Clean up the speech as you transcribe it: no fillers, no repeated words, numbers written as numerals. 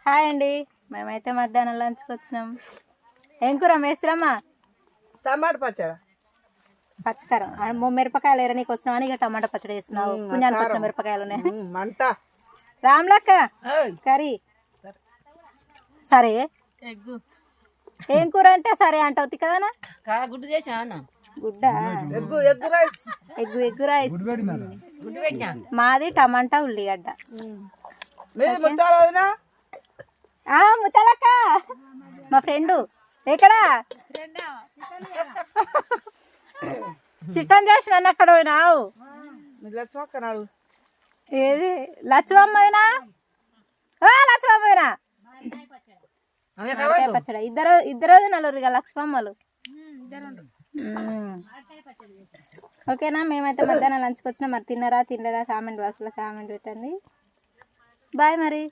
Hi అండి, మేమైతే మధ్యాహ్నం లంచ్కి వచ్చినాం. ఏం కూర మేస్త్రమ్మా? టమాటా పచ్చడి. పచ్చకారం మిరపకాయలు ఎర నీకు వస్తున్నావు ఇక టమాటా పచ్చడి వేస్తున్నావు. పుణ్యానికి వచ్చిన మిరపకాయలు ఉన్నాయి. మంట రామ్లక్క కర్రీ సరే. ఏం కూర అంటే సరే అంటావు కదనా? గుడ్డు చేసా గుడ్డ ఎగ్గు రైస్. ఎగ్గు రైస్ మాది. టమాటా ఉల్లిగడ్డ. ముత్తలక్క మా ఫ్రెండు ఎక్కడా? చికెన్ చేసిన అక్కడ పోయినావు. ఏది లచ్చమ్మదినా? లచ్చమ్మదినా పచ్చడి. ఇద్దరు నలుగురు లక్ష్మమ్మలు. ఓకేనా? మేమైతే మధ్యాహ్నం లంచ్కి వచ్చినా. మరి తిన్నారా తినలేదా కామెంట్ బాక్స్లో కామెంట్ పెట్టండి. బాయ్ మరి.